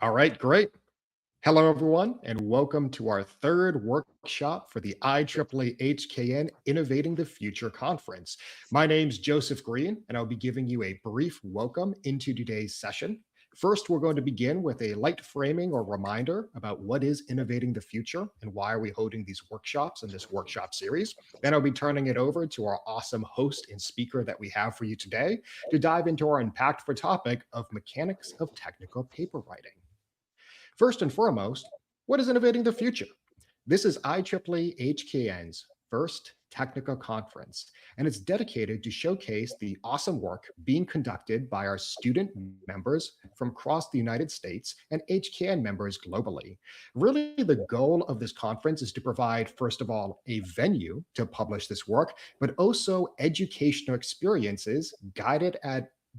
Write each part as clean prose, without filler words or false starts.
All right, great. Hello, everyone, and welcome to our third workshop for the IEEE-HKN Innovating the Future Conference. My name's Joseph Green, and I'll be giving you a brief welcome into today's session. First, we're going to begin with a light framing or reminder about what is innovating the future and why are we holding these workshops in this workshop series. Then I'll be turning it over to our awesome host and speaker that we have for you today to dive into our impactful topic of mechanics of technical paper writing. First and foremost, what is innovating the future? This is IEEE-HKN's first technical conference, and it's dedicated to showcase the awesome work being conducted by our student members from across the United States and HKN members globally. Really, the goal of this conference is to provide, first of all, a venue to publish this work, but also educational experiences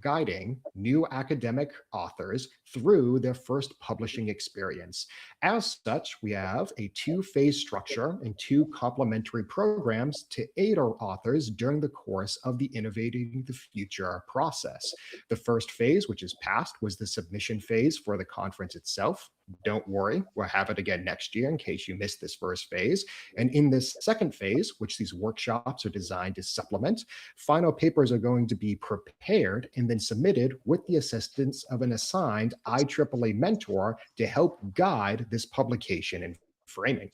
guiding new academic authors through their first publishing experience. As such, we have a two-phase structure and two complementary programs to aid our authors during the course of the Innovating the Future process. The first phase, which is past, was the submission phase for the conference itself. Don't worry, we'll have it again next year in case you missed this first phase. And in this second phase, which these workshops are designed to supplement, final papers are going to be prepared and then submitted with the assistance of an assigned IEEE mentor to help guide this publication and framing.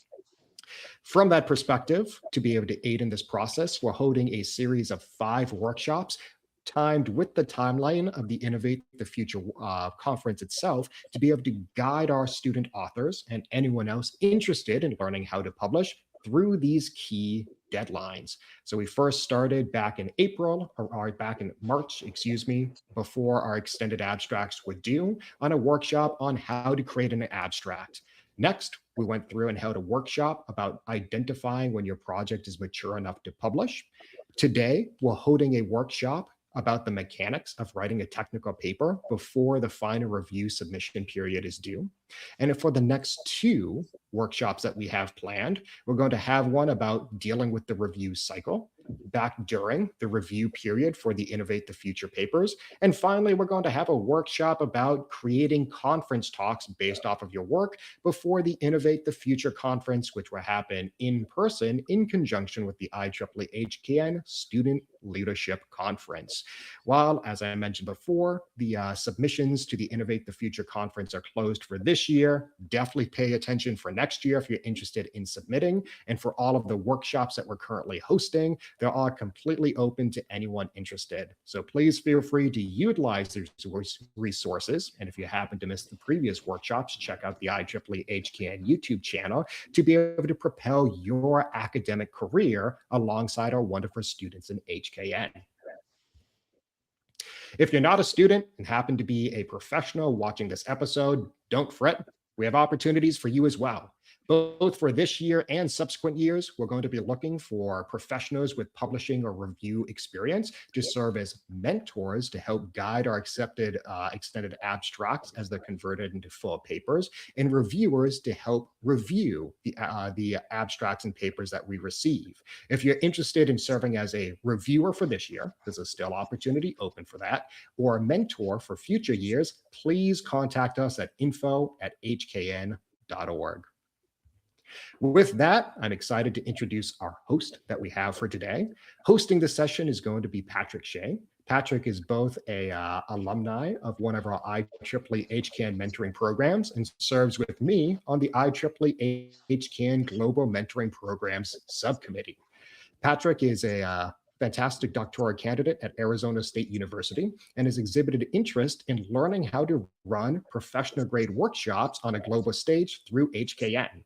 From that perspective, to be able to aid in this process, we're holding a series of 5 workshops timed with the timeline of the Innovate the Future conference itself to be able to guide our student authors and anyone else interested in learning how to publish through these key deadlines. So we first started back in back in March, excuse me, before our extended abstracts were due, on a workshop on how to create an abstract. Next, we went through and held a workshop about identifying when your project is mature enough to publish. Today, we're holding a workshop about the mechanics of writing a technical paper before the final review submission period is due. And for the next 2 workshops that we have planned, we're going to have one about dealing with the review cycle back during the review period for the Innovate the Future papers. And finally, we're going to have a workshop about creating conference talks based off of your work before the Innovate the Future conference, which will happen in person in conjunction with the IEEE-HKN Student Leadership Conference. While, as I mentioned before, the submissions to the Innovate the Future conference are closed for this year, definitely pay attention for next year if you're interested in submitting. And for all of the workshops that we're currently hosting, they're all completely open to anyone interested. So please feel free to utilize these resources. And if you happen to miss the previous workshops, check out the IEEE-HKN YouTube channel to be able to propel your academic career alongside our wonderful students in HKN. If you're not a student and happen to be a professional watching this episode, don't fret. We have opportunities for you as well. Both for this year and subsequent years, we're going to be looking for professionals with publishing or review experience to serve as mentors to help guide our extended abstracts as they're converted into full papers, and reviewers to help review the abstracts and papers that we receive. If you're interested in serving as a reviewer for this year, there's a still opportunity open for that, or a mentor for future years, please contact us at info@hkn.org. With that, I'm excited to introduce our host that we have for today. Hosting the session is going to be Patrick Shea. Patrick is both a alumni of one of our IEEE-HKN mentoring programs and serves with me on the IEEE-HKN Global Mentoring Programs Subcommittee. Patrick is a fantastic doctoral candidate at Arizona State University and has exhibited interest in learning how to run professional grade workshops on a global stage through HKN.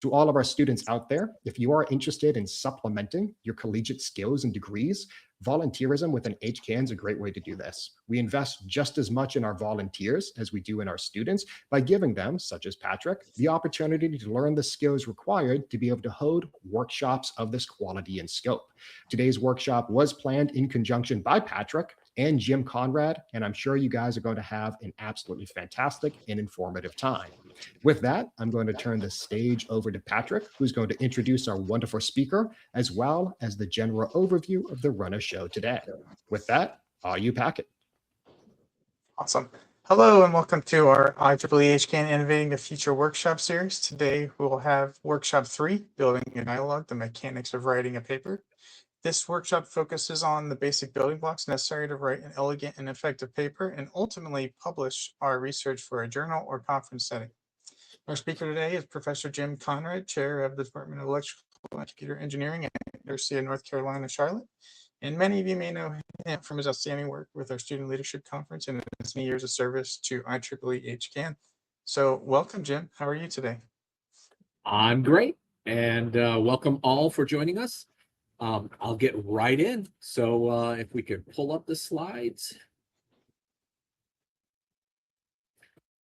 To all of our students out there, if you are interested in supplementing your collegiate skills and degrees, volunteerism within HKN is a great way to do this. We invest just as much in our volunteers as we do in our students by giving them, such as Patrick, the opportunity to learn the skills required to be able to hold workshops of this quality and scope. Today's workshop was planned in conjunction by Patrick and Jim Conrad, and I'm sure you guys are going to have an absolutely fantastic and informative time. With that, I'm going to turn the stage over to Patrick, who's going to introduce our wonderful speaker, as well as the general overview of the runner show today. With that, you, Patrick. Awesome. Hello and welcome to our IEEE-HKN Innovating the Future workshop series. Today we'll have workshop 3, Building a Dialogue, the Mechanics of Writing a Paper. This workshop focuses on the basic building blocks necessary to write an elegant and effective paper and ultimately publish our research for a journal or conference setting. Our speaker today is Professor Jim Conrad, Chair of the Department of Electrical and Computer Engineering at the University of North Carolina, Charlotte. And many of you may know him from his outstanding work with our Student Leadership Conference and his many years of service to IEEE-HKN. So welcome, Jim. How are you today? I'm great, and welcome all for joining us. I'll get right in. So if we could pull up the slides.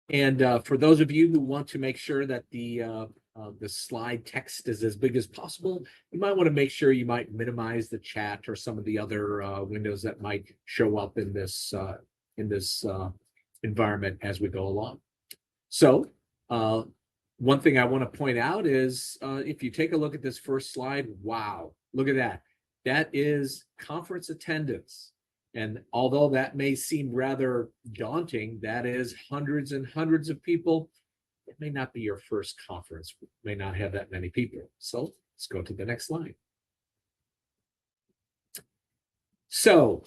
And for those of you who want to make sure that the slide text is as big as possible, you might want to make sure you might minimize the chat or some of the other windows that might show up in this environment as we go along. So one thing I want to point out is if you take a look at this first slide, wow, look at that. That is conference attendance. And although that may seem rather daunting, that is hundreds and hundreds of people. It may not be your first conference, it may not have that many people. So let's go to the next slide. So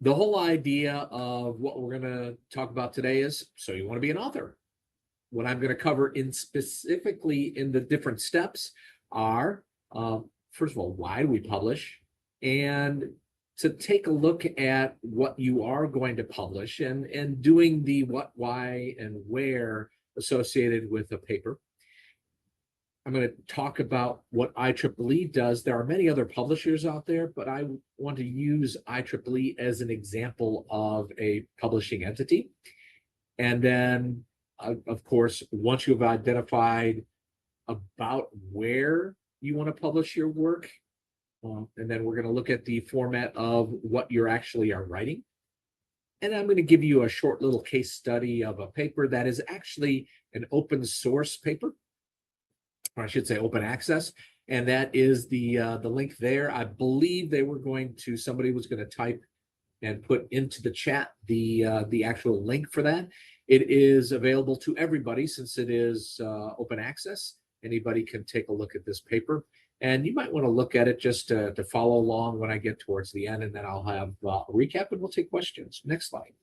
the whole idea of what we're going to talk about today is, so you want to be an author. What I'm going to cover specifically in the different steps are, first of all, why do we publish? And to take a look at what you are going to publish and doing the what, why, and where associated with a paper. I'm going to talk about what IEEE does. There are many other publishers out there, but I want to use IEEE as an example of a publishing entity. And then, of course, once you've identified about where you want to publish your work, and then we're going to look at the format of what you actually are writing. And I'm going to give you a short little case study of a paper that is actually an open source paper, or I should say open access. And that is the link there. I believe they were going to, somebody was going to type and put into the chat the actual link for that. It is available to everybody since it is open access. Anybody can take a look at this paper. And you might want to look at it just to follow along when I get towards the end, and then I'll have a recap and we'll take questions. Next slide.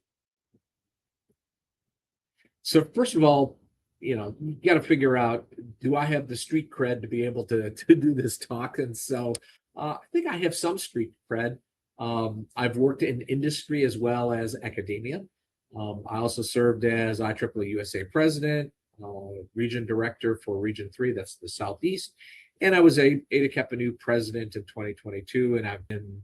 So first of all, you got to figure out, do I have the street cred to be able to do this talk? And so I think I have some street cred. I've worked in industry as well as academia. I also served as IEEE USA president, region director for Region 3, that's the Southeast. And I was a Eta Kappa Nu president in 2022, and I've been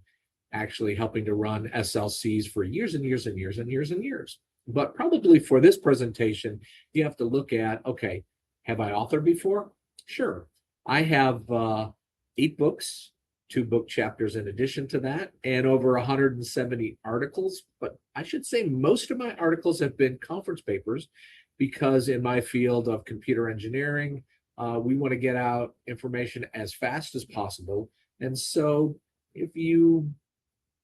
actually helping to run SLCs for years and years and years and years and years. But probably for this presentation, you have to look at, okay, have I authored before? Sure. I have 8 books, 2 book chapters in addition to that, and over 170 articles. But I should say most of my articles have been conference papers because in my field of computer engineering, we want to get out information as fast as possible. And so if you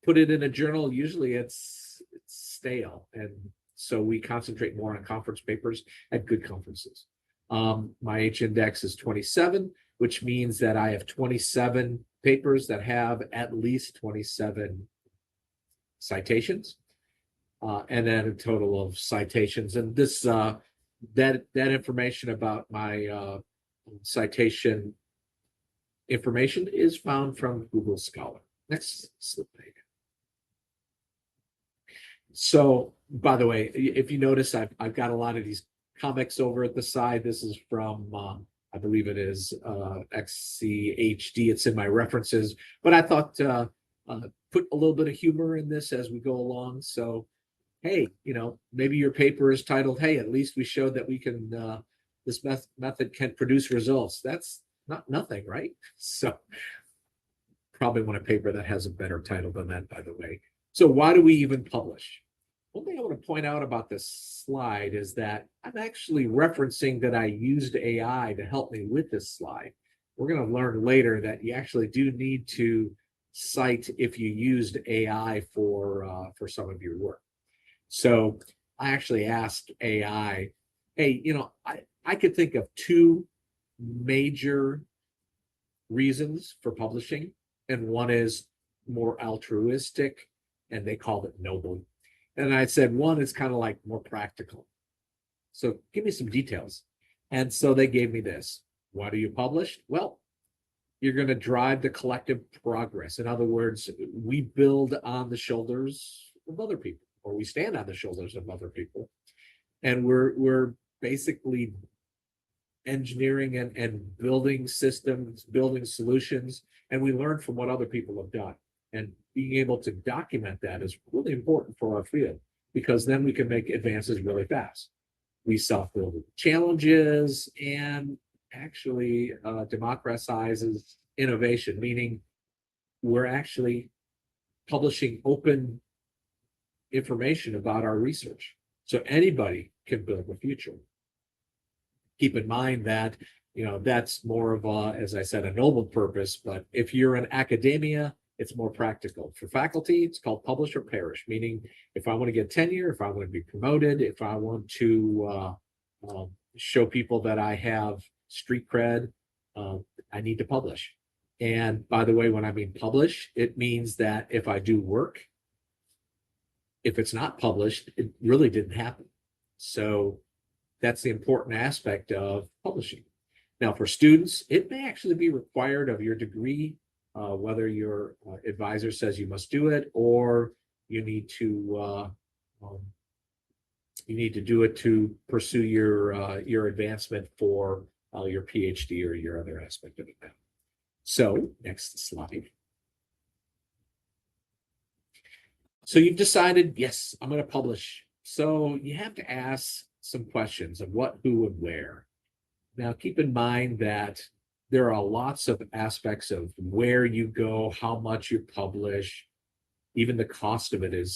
put it in a journal, usually it's stale. And so we concentrate more on conference papers at good conferences. My H-index is 27, which means that I have 27 papers that have at least 27 citations, and then a total of citations. And this that information about my citation information is found from Google Scholar. Next slide. So, by the way, if you notice, I've got a lot of these comics over at the side. This is from, I believe it is XCHD. It's in my references, but I thought put a little bit of humor in this as we go along. So, hey, maybe your paper is titled, hey, at least we showed that we can, this method can produce results. That's not nothing, right? So probably want a paper that has a better title than that, by the way. So why do we even publish? One thing I want to point out about this slide is that I'm actually referencing that I used AI to help me with this slide. We're going to learn later that you actually do need to cite if you used AI for some of your work. So I actually asked AI, hey, I could think of two major reasons for publishing, and one is more altruistic, and they called it noble. And I said, one is kind of like more practical. So give me some details. And so they gave me this. Why do you publish? Well, you're going to drive the collective progress. In other words, we build on the shoulders of other people, or we stand on the shoulders of other people. And we're basically engineering and building systems, building solutions, and we learn from what other people have done. And being able to document that is really important for our field, because then we can make advances really fast. We self-build challenges and actually democratizes innovation, meaning we're actually publishing open information about our research. So anybody can build the future. Keep in mind that, that's more of a, as I said, a noble purpose, but if you're in academia, it's more practical. For faculty, it's called publish or perish, meaning if I want to get tenure, if I want to be promoted, if I want to show people that I have street cred, I need to publish. And by the way, when I mean publish, it means that if I do work, if it's not published, it really didn't happen. So that's the important aspect of publishing. Now, for students, it may actually be required of your degree, whether your advisor says you must do it, or you need to do it to pursue your advancement for your PhD or your other aspect of it. So, next slide. So you've decided, yes, I'm going to publish. So you have to ask some questions of what, who, and where. Now, keep in mind that there are lots of aspects of where you go, how much you publish, even the cost of it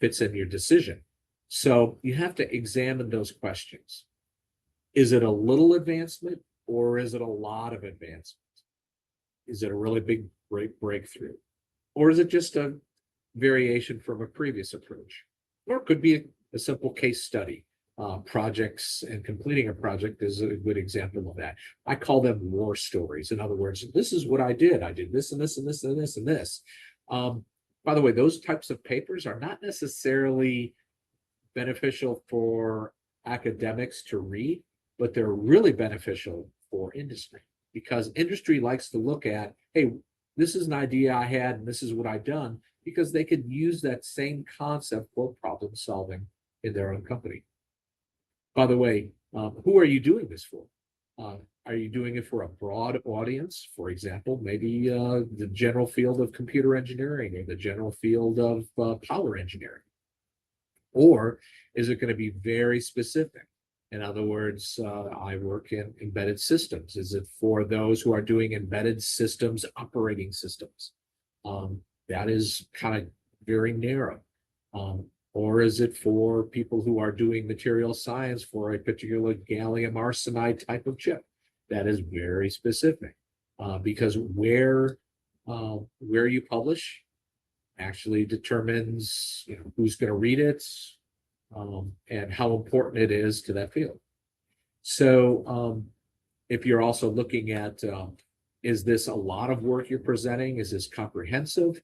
fits in your decision. So you have to examine those questions. Is it a little advancement, or is it a lot of advancement? Is it a really big breakthrough? Or is it just a variation from a previous approach? Or it could be a simple case study. Projects and completing a project is a good example of that. I call them war stories. In other words, this is what I did. I did this and this and this and this and this. By the way, those types of papers are not necessarily beneficial for academics to read, but they're really beneficial for industry, because industry likes to look at, hey, this is an idea I had and this is what I've done, because they could use that same concept for problem solving in their own company. By the way, who are you doing this for? Are you doing it for a broad audience? For example, maybe the general field of computer engineering or the general field of power engineering? Or is it going to be very specific? In other words, I work in embedded systems. Is it for those who are doing embedded systems, operating systems? That is kind of very narrow. Or is it for people who are doing material science for a particular gallium arsenide type of chip? That is very specific, because where you publish actually determines who's going to read it, and how important it is to that field. So if you're also looking at, is this a lot of work you're presenting? Is this comprehensive?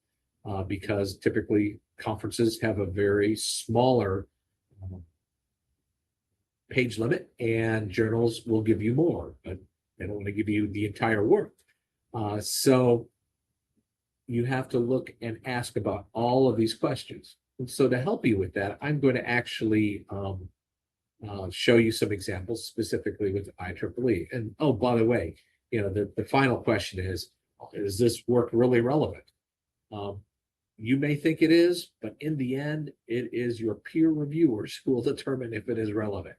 Because typically conferences have a very smaller page limit, and journals will give you more, but they don't want to give you the entire work. So you have to look and ask about all of these questions. And so to help you with that, I'm going to actually show you some examples specifically with IEEE. And oh, by the way, the final question is this work really relevant? You may think it is, but in the end, it is your peer reviewers who will determine if it is relevant.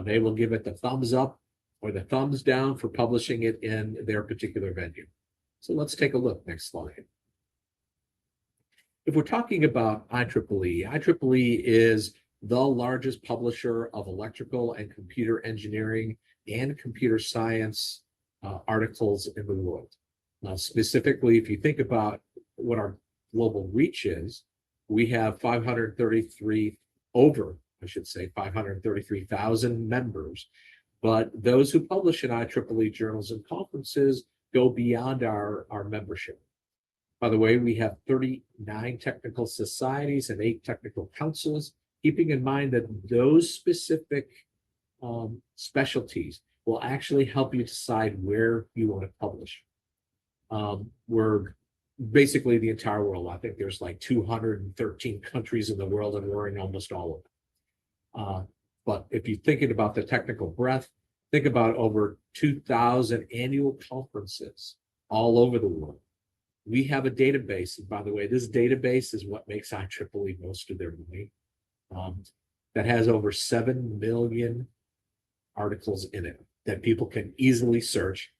They will give it the thumbs up or the thumbs down for publishing it in their particular venue. So let's take a look. Next slide. If we're talking about IEEE, IEEE is the largest publisher of electrical and computer engineering and computer science articles in the world. Specifically, if you think about what our global reach is, we have 533 over, I should say, 533,000 members. But those who publish in IEEE journals and conferences go beyond our membership. By the way, we have 39 technical societies and 8 technical councils, keeping in mind that those specific specialties will actually help you decide where you want to publish. We're basically the entire world. I think there's like 213 countries in the world, and we're in almost all of them. But if you're thinking about the technical breadth, think about over 2,000 annual conferences all over the world. We have a database, and by the way, this database is what makes IEEE most of their money, that has over 7 million articles in it that people can easily search.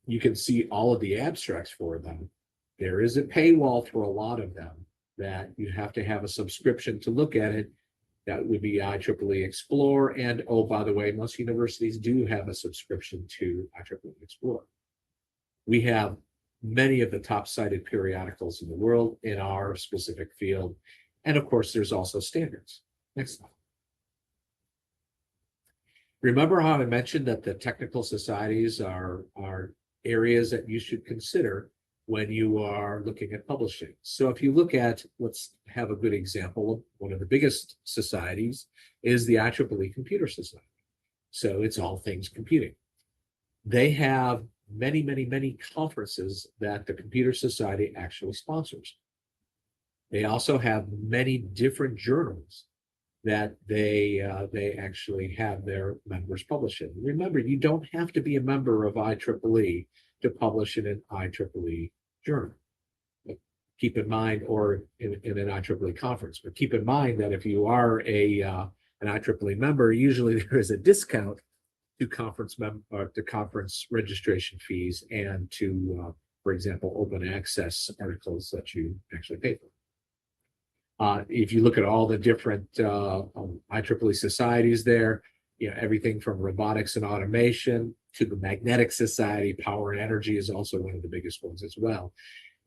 You can see all of the abstracts for them. There is a paywall for a lot of them that you have to have a subscription to look at it. That would be IEEE Explore. And oh, by the way, most universities do have a subscription to IEEE Explore. We have many of the top cited periodicals in the world in our specific field. And of course, there's also standards. Next slide. Remember how I mentioned that the technical societies are areas that you should consider when you are looking at publishing. So if you look at, let's have a good example of one of the biggest societies is the IEEE Computer Society. So it's all things computing. They have many, many, many conferences that the Computer Society actually sponsors. They also have many different journals that they actually have their members publish in. Remember, you don't have to be a member of IEEE to publish in an IEEE journal. But keep in mind, or in an IEEE conference, but keep in mind that if you are an IEEE member, usually there is a discount to conference registration fees and to, for example, open access articles that you actually pay for. If you look at all the different IEEE societies there, you know, everything from robotics and automation to the Magnetic Society, power and energy is also one of the biggest ones as well.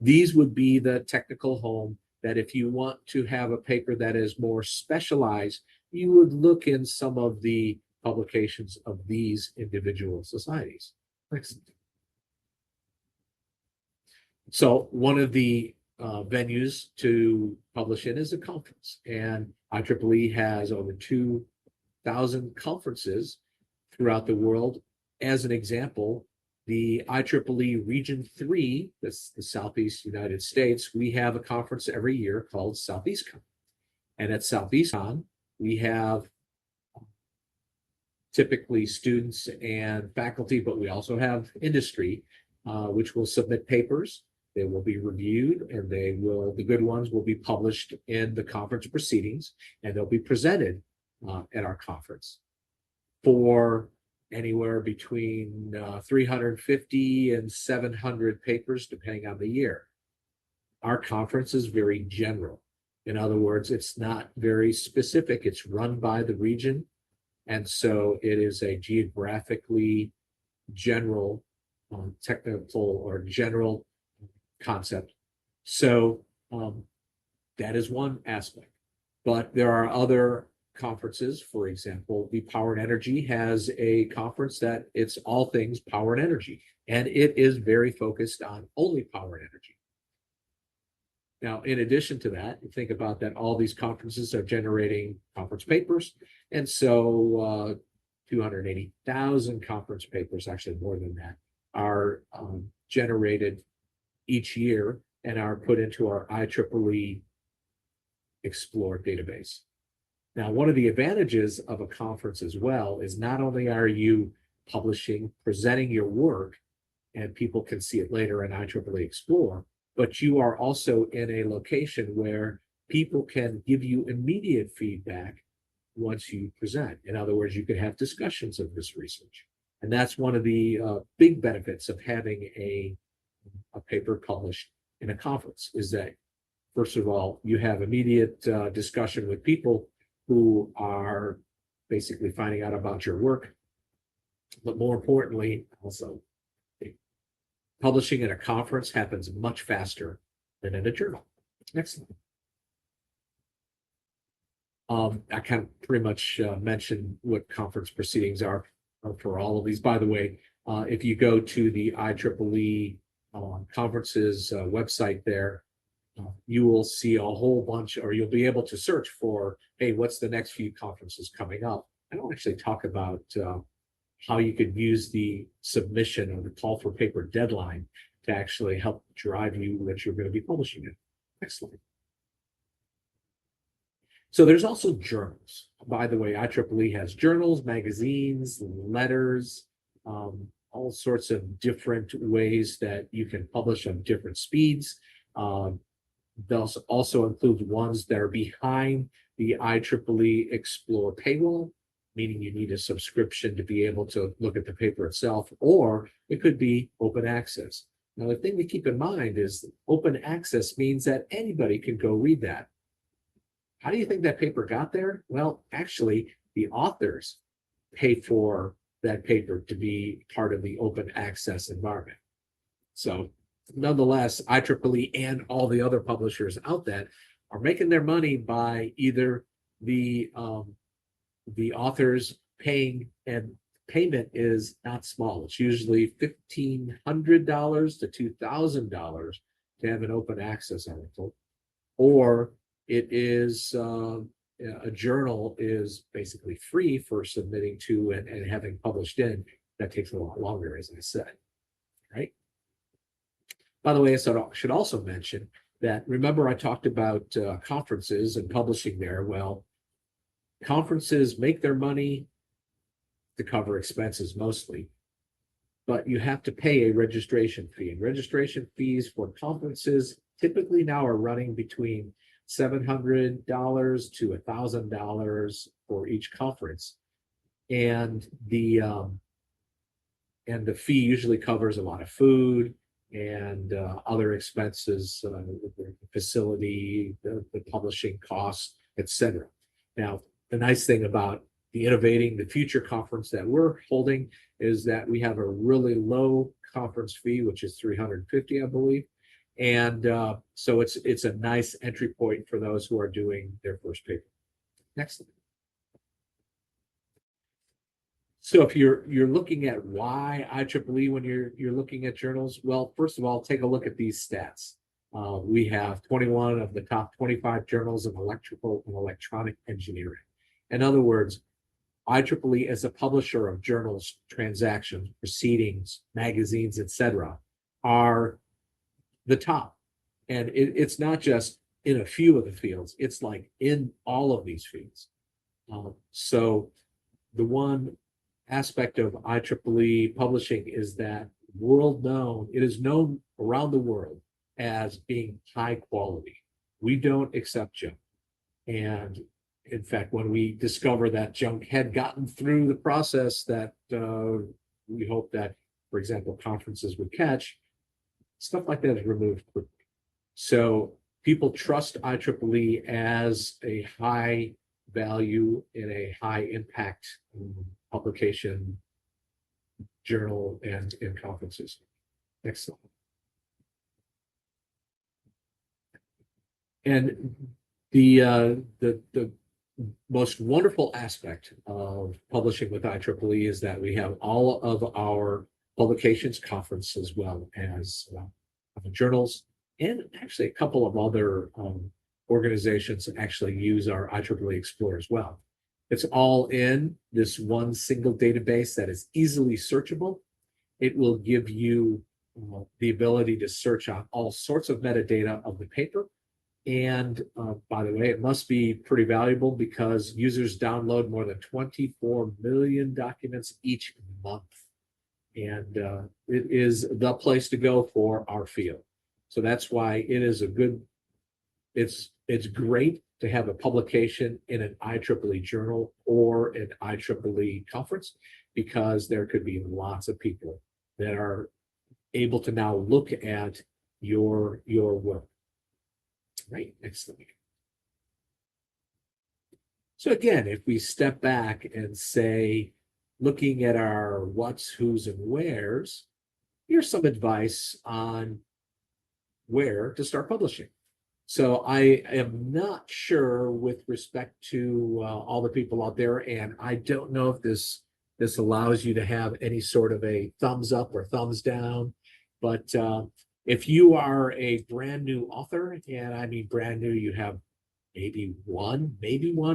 These would be the technical home that if you want to have a paper that is more specialized, you would look in some of the publications of these individual societies. Next. So one of the venues to publish in is a conference, and IEEE has over 2,000 conferences throughout the world. As an example, the IEEE Region 3, that's the Southeast United States, we have a conference every year called SoutheastCon. And at SoutheastCon, we have typically students and faculty, but we also have industry, which will submit papers. They will be reviewed, and the good ones will be published in the conference proceedings, and they'll be presented at our conference for anywhere between 350 and 700 papers, depending on the year. Our conference is very general. In other words, it's not very specific. It's run by the region, and so it is a geographically general, technical or general concept. So that is one aspect. But there are other conferences. For example, the Power and Energy has a conference that it's all things power and energy, and it is very focused on only power and energy. Now, in addition to that, you think about that all these conferences are generating conference papers, and so 280,000 conference papers, actually more than that, are generated each year and are put into our IEEE Explore database. Now, one of the advantages of a conference as well is not only are you publishing, presenting your work, and people can see it later in IEEE Explore, but you are also in a location where people can give you immediate feedback once you present. In other words, you can have discussions of this research. And that's one of the big benefits of having a paper published in a conference, is that, first of all, you have immediate discussion with people who are basically finding out about your work. But more importantly, also, publishing in a conference happens much faster than in a journal. Next slide. I kind of pretty much mentioned what conference proceedings are for all of these. By the way, if you go to the IEEE conferences website there, you will see a whole bunch, or you'll be able to search for, hey, what's the next few conferences coming up? I don't actually talk about how you could use the submission or the call for paper deadline to actually help drive you that you're going to be publishing it. Next slide. So there's also journals. By the way, IEEE has journals, magazines, letters, all sorts of different ways that you can publish on different speeds. They'll also include ones that are behind the IEEE Explore paywall, meaning you need a subscription to be able to look at the paper itself, or it could be open access. Now, the thing to keep in mind is open access means that anybody can go read that. How do you think that paper got there? Well, actually, the authors pay for that paper to be part of the open access environment. So nonetheless, IEEE and all the other publishers out there are making their money by either the authors paying, and payment is not small. It's usually $1,500 to $2,000 to have an open access article, or it is a journal is basically free for submitting to and having published in. That takes a lot longer, as I said, right? By the way, I should also mention that, remember I talked about conferences and publishing there. Well, conferences make their money to cover expenses mostly, but you have to pay a registration fee. And registration fees for conferences typically now are running between $700 to $1,000 for each conference, and the fee usually covers a lot of food and other expenses, the facility, the publishing costs, etc. Now, the nice thing about the Innovating the Future conference that we're holding is that we have a really low conference fee, which is $350, I believe. And so it's a nice entry point for those who are doing their first paper. Next slide. So if you're looking at why IEEE when you're looking at journals, well, first of all, take a look at these stats. We have 21 of the top 25 journals of electrical and electronic engineering. In other words, IEEE as a publisher of journals, transactions, proceedings, magazines, etc., are the top. And it's not just in a few of the fields, it's like in all of these fields. So the one aspect of IEEE publishing is that it is known around the world as being high quality. We don't accept junk. And in fact, when we discover that junk had gotten through the process that we hope that, for example, conferences would catch, stuff like that is removed quickly. So people trust IEEE as a high value in a high impact publication, journal, and in conferences. Next slide. And the most wonderful aspect of publishing with IEEE is that we have all of our publications conference as well as journals, and actually a couple of other organizations actually use our IEEE Explore as well. It's all in this one single database that is easily searchable. It will give you the ability to search on all sorts of metadata of the paper. And by the way, it must be pretty valuable because users download more than 24 million documents each month. And it is the place to go for our field. So that's why it is it's great to have a publication in an IEEE journal or an IEEE conference, because there could be lots of people that are able to now look at your work. Right, next slide. So again, if we step back and say, looking at our what's, who's, and where's, here's some advice on where to start publishing. So I am not sure with respect to all the people out there, and I don't know if this allows you to have any sort of a thumbs up or thumbs down. But if you are a brand new author, and I mean brand new, you have maybe one,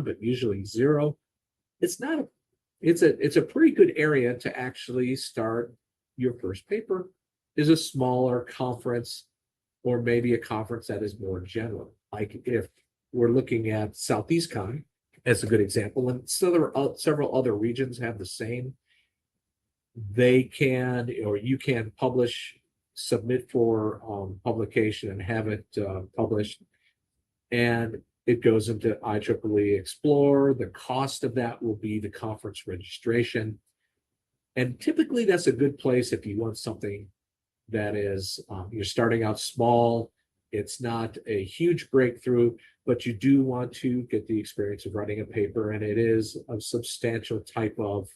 but usually zero. It's not a, it's a pretty good area to actually start your first paper. Is a smaller conference, or maybe a conference that is more general. Like if we're looking at SoutheastCon as a good example, and several other regions have the same, they can, or you can publish, submit for publication and have it published. And it goes into IEEE Explore. The cost of that will be the conference registration. And typically that's a good place if you want something that is, you're starting out small. It's not a huge breakthrough, but you do want to get the experience of writing a paper, and it is a substantial type of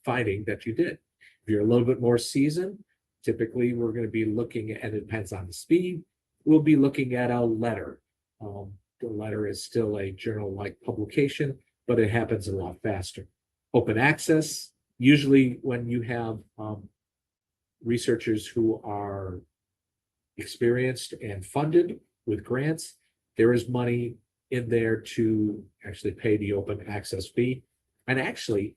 finding that you did. If you're a little bit more seasoned, typically we're going to be looking at, and it depends on the speed, we'll be looking at a letter. The letter is still a journal-like publication, but it happens a lot faster. Open access, usually when you have researchers who are experienced and funded with grants, there is money in there to actually pay the open access fee. And actually,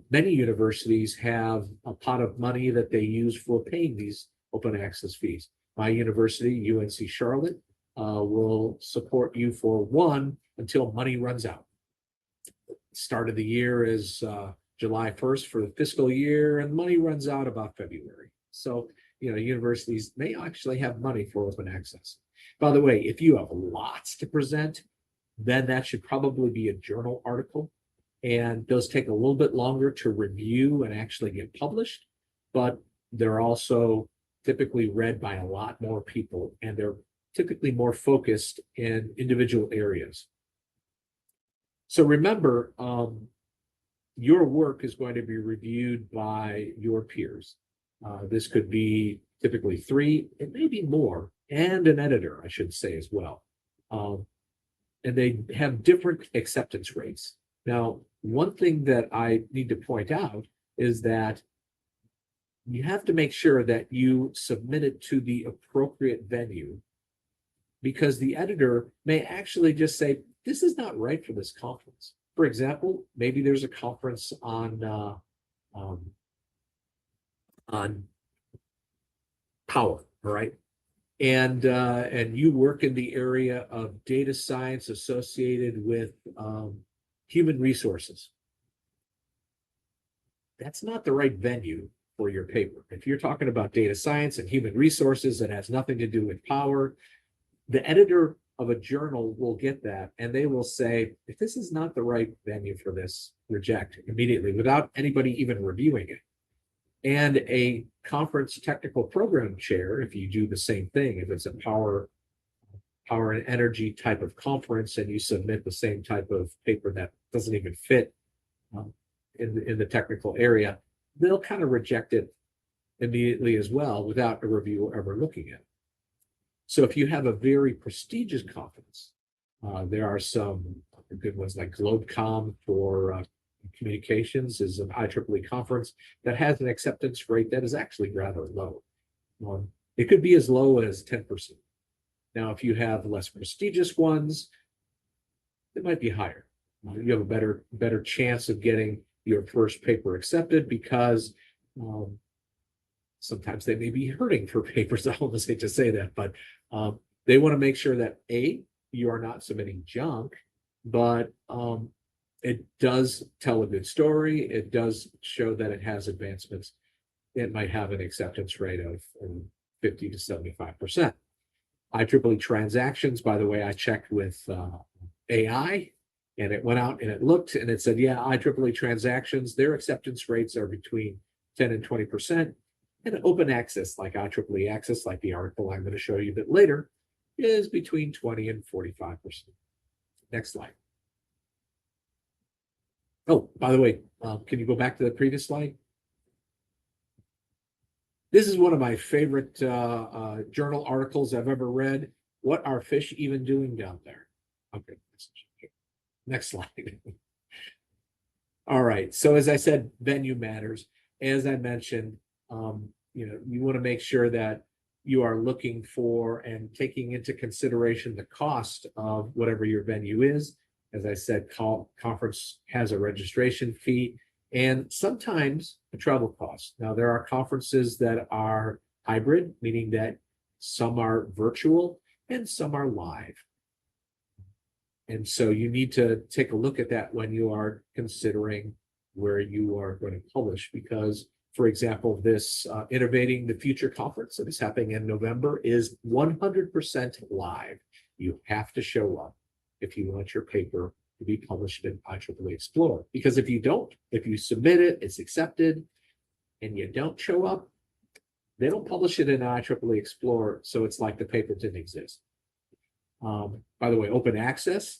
many universities have a pot of money that they use for paying these open access fees. My university, UNC Charlotte, will support you for one until money runs out. Start of the year is July 1st for the fiscal year, and money runs out about February. So, universities may actually have money for open access. By the way, if you have lots to present, then that should probably be a journal article. And those take a little bit longer to review and actually get published, but they're also typically read by a lot more people, and they're typically more focused in individual areas. So remember, your work is going to be reviewed by your peers. This could be typically 3, it may be more, and an editor, I should say, as well. And they have different acceptance rates. Now, one thing that I need to point out is that you have to make sure that you submit it to the appropriate venue, because the editor may actually just say, this is not right for this conference. For example, maybe there's a conference on power, all right? And you work in the area of data science associated with human resources. That's not the right venue for your paper. If you're talking about data science and human resources that has nothing to do with power, the editor of a journal will get that, and they will say, if this is not the right venue for this, reject immediately without anybody even reviewing it. And a conference technical program chair, if you do the same thing, if it's a power and energy type of conference and you submit the same type of paper that doesn't even fit in the technical area, they'll kind of reject it immediately as well without a reviewer ever looking at it. So if you have a very prestigious conference, there are some good ones like GlobeCom for communications is an IEEE conference that has an acceptance rate that is actually rather low. It could be as low as 10%. Now, if you have less prestigious ones, it might be higher. You have a better chance of getting your first paper accepted because sometimes they may be hurting for papers. I almost hate to say that, but they want to make sure that you are not submitting junk, but it does tell a good story. It does show that it has advancements. It might have an acceptance rate of 50 to 75%. IEEE transactions, by the way, I checked with AI, and it went out and it looked and it said, yeah, IEEE transactions, their acceptance rates are between 10 and 20%. And open access, like IEEE access, like the article I'm going to show you a bit later, is between 20 and 45%. Next slide. Oh, by the way, can you go back to the previous slide? This is one of my favorite journal articles I've ever read. What are fish even doing down there? Okay, next slide. All right, so as I said, venue matters. As I mentioned, you want to make sure that you are looking for and taking into consideration the cost of whatever your venue is. As I said, conference has a registration fee and sometimes a travel cost. Now, there are conferences that are hybrid, meaning that some are virtual and some are live. And so you need to take a look at that when you are considering where you are going to publish, because, for example, this Innovating the Future conference that is happening in November is 100% live. You have to show up if you want your paper to be published in IEEE Explorer. Because if you don't, if you submit it, it's accepted, and you don't show up, they don't publish it in IEEE Explorer, so it's like the paper didn't exist. By the way, open access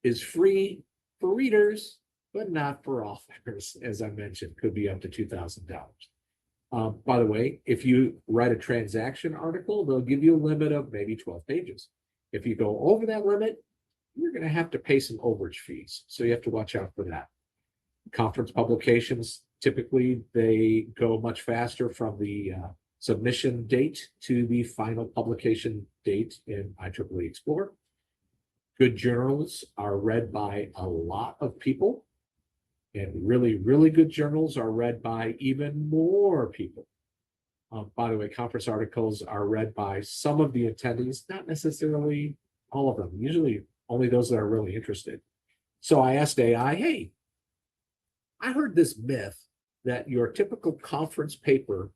is free for readers, but not for authors, as I mentioned, could be up to $2,000. By the way, if you write a transaction article, they'll give you a limit of maybe 12 pages. If you go over that limit, you're going to have to pay some overage fees. So you have to watch out for that. Conference publications, typically they go much faster from the submission date to the final publication date in IEEE Explorer. Good journals are read by a lot of people, and really, really good journals are read by even more people. By the way, conference articles are read by some of the attendees, not necessarily all of them, usually only those that are really interested. So I asked AI, hey, I heard this myth that your typical conference paper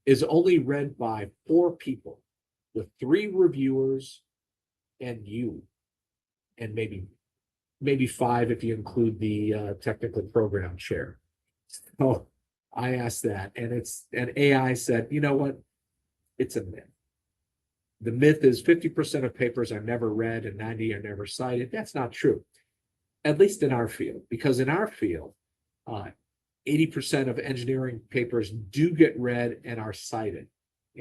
is only read by 4 people, the 3 reviewers and you, and maybe 5 if you include the technical program chair. So I asked that, and AI said, you know what? It's a myth. The myth is 50% of papers are never read and 90 are never cited. That's not true, at least in our field, because in our field, 80% of engineering papers do get read and are cited.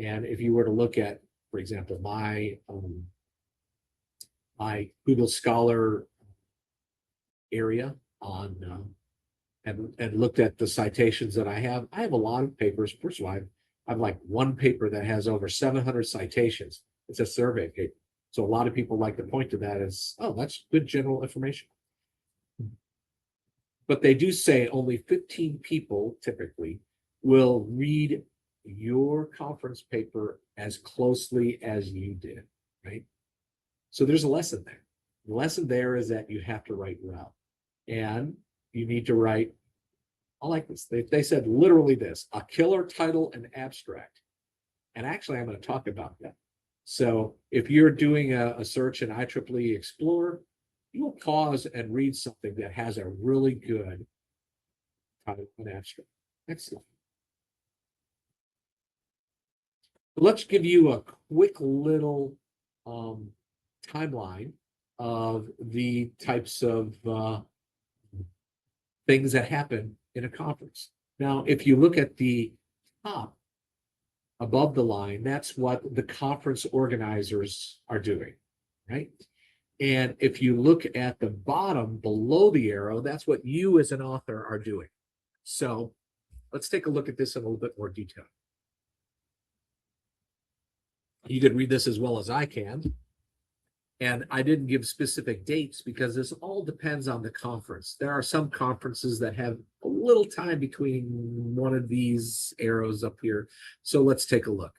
And if you were to look at, for example, my Google Scholar area on and looked at the citations that I have a lot of papers. First of all, I have like one paper that has over 700 citations. It's a survey paper. So a lot of people like to point to that as, oh, that's good general information. But they do say only 15 people typically will read your conference paper as closely as you did, right? So there's a lesson there. The lesson there is that you have to write well. And you need to write, I like this. They said literally this, a killer title and abstract. And actually, I'm going to talk about that. So if you're doing a search in IEEE Explorer, you will pause and read something that has a really good title and abstract. Next slide. Let's give you a quick little timeline of the types of things that happen in a conference. Now, if you look at the top above the line, that's what the conference organizers are doing, right? And if you look at the bottom below the arrow, that's what you as an author are doing. So let's take a look at this in a little bit more detail. You could read this as well as I can. And I didn't give specific dates because this all depends on the conference. There are some conferences that have a little time between one of these arrows up here. So let's take a look.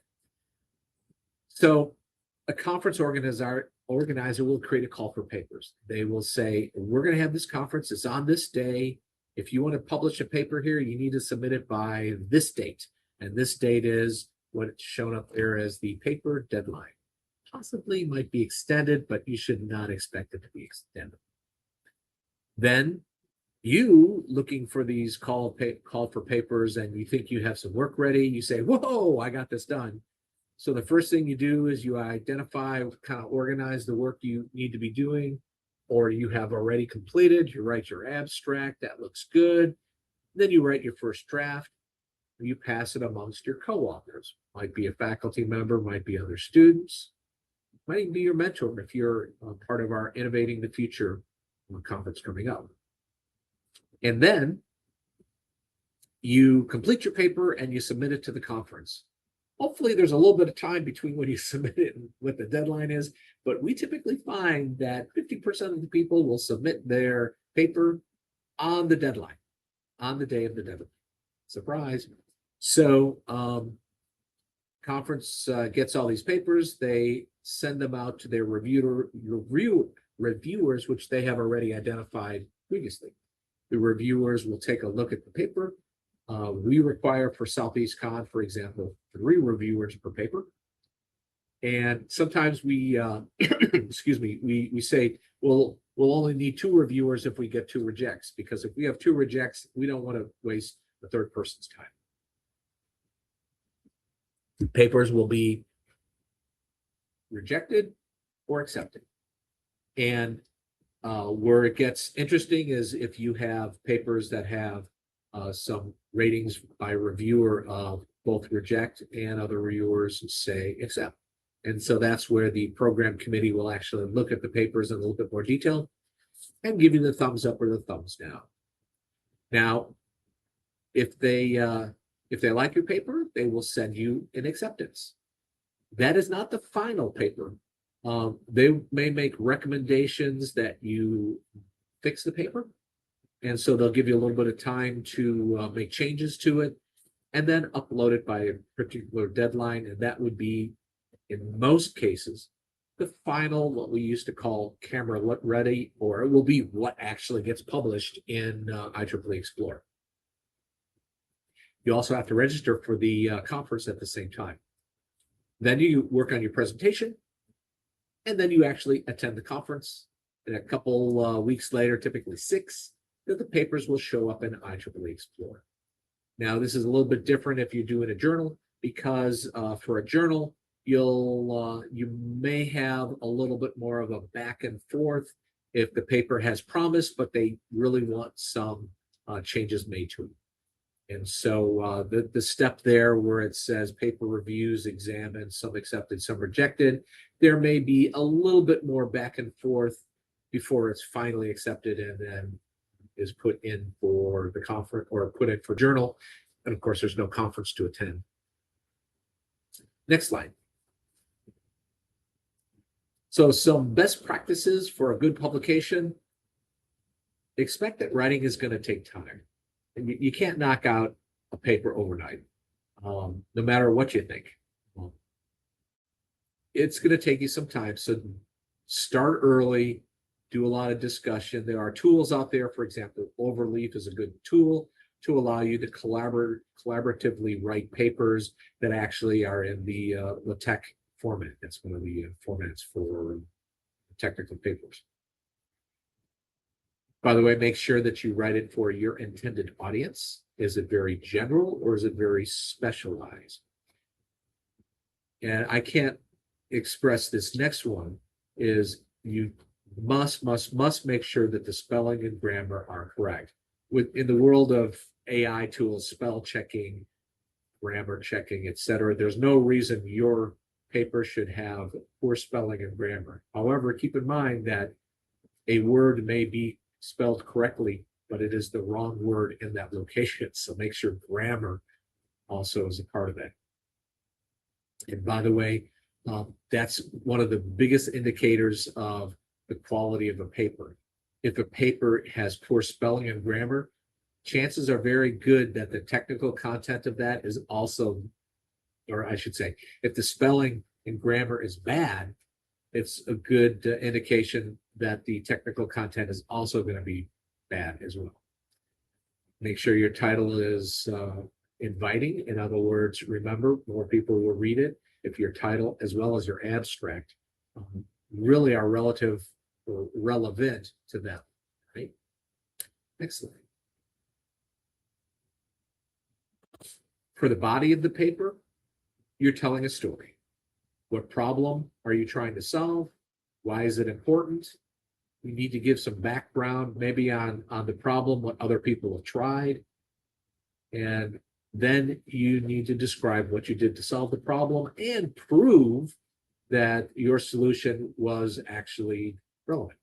So a conference organizer will create a call for papers. They will say, we're going to have this conference. It's on this day. If you want to publish a paper here, you need to submit it by this date. And this date is what's shown up there as the paper deadline. Possibly might be extended, but you should not expect it to be extended. Then you looking for these call for papers and you think you have some work ready, you say, whoa, I got this done. So the first thing you do is you identify, kind of organize the work you need to be doing, or you have already completed. You write your abstract, that looks good. Then you write your first draft. You pass it amongst your co-authors. Might be a faculty member, might be other students. might even be your mentor if you're part of our Innovating the Future conference coming up. And then you complete your paper and you submit it to the conference. Hopefully there's a little bit of time between when you submit it and what the deadline is, but we typically find that 50% of the people will submit their paper on the deadline, on the day of the deadline. Surprise. So conference gets all these papers, they send them out to their reviewers, which they have already identified previously. The reviewers will take a look at the paper. We require for Southeast Con, for example, 3 reviewers per paper. And sometimes we, excuse me, we say, we'll only need 2 reviewers if we get 2 rejects, because if we have 2 rejects, we don't want to waste the third person's time. Papers will be rejected or accepted. And where it gets interesting is if you have papers that have some ratings by reviewer of both reject and other reviewers say accept. And so that's where the program committee will actually look at the papers in a little bit more detail and give you the thumbs up or the thumbs down. Now, if they like your paper, they will send you an acceptance. That is not the final paper. They may make recommendations that you fix the paper. And so they'll give you a little bit of time to make changes to it and then upload it by a particular deadline. And that would be, in most cases, the final, what we used to call camera ready, or it will be what actually gets published in IEEE Explorer. You also have to register for the conference at the same time. Then you work on your presentation, and then you actually attend the conference. And a couple weeks later, typically 6, that the papers will show up in IEEE Explorer. Now, this is a little bit different if you're doing a journal, because for a journal, you may have a little bit more of a back and forth if the paper has promise, but they really want some changes made to it. And so the step there where it says paper reviews, examined, some accepted, some rejected, there may be a little bit more back and forth before it's finally accepted and then is put in for the conference or put in for journal. And of course, there's no conference to attend. Next slide. So some best practices for a good publication. Expect that writing is going to take time. And you can't knock out a paper overnight, no matter what you think. It's going to take you some time. So start early, do a lot of discussion. There are tools out there. For example, Overleaf is a good tool to allow you to collaboratively write papers that actually are in the LaTeX format. That's one of the formats for technical papers. By the way, make sure that you write it for your intended audience. Is it very general or is it very specialized? And I can't express this next one, is you must make sure that the spelling and grammar are correct. In the world of AI tools, spell checking, grammar checking, etc., there's no reason your paper should have poor spelling and grammar. However, keep in mind that a word may be spelled correctly, but it is the wrong word in that location. So make sure grammar also is a part of that. And by the way, that's one of the biggest indicators of the quality of a paper. If a paper has poor spelling and grammar, chances are very good that the technical content of that is also, or I should say, if the spelling and grammar is bad, it's a good indication that the technical content is also going to be bad as well. Make sure your title is inviting. In other words, remember, more people will read it if your title as well as your abstract really are relative or relevant to them. Right? Next slide. For the body of the paper, you're telling a story. What problem are you trying to solve? Why is it important? You need to give some background, maybe on the problem, what other people have tried. And then you need to describe what you did to solve the problem and prove that your solution was actually relevant.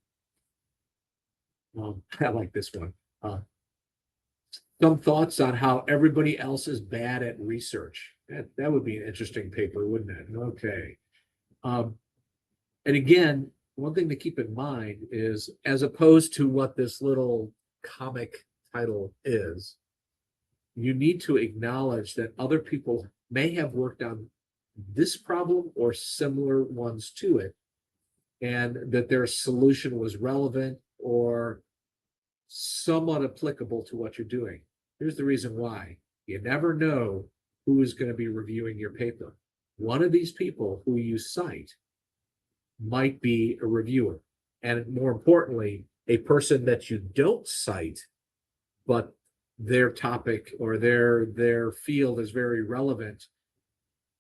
I like this one. Some thoughts on how everybody else is bad at research. That would be an interesting paper, wouldn't it? Okay. And again, one thing to keep in mind is, as opposed to what this little comic title is, you need to acknowledge that other people may have worked on this problem or similar ones to it, and that their solution was relevant or somewhat applicable to what you're doing. Here's the reason why. You never know who is going to be reviewing your paper. One of these people who you cite might be a reviewer. And more importantly, a person that you don't cite, but their topic or their field is very relevant,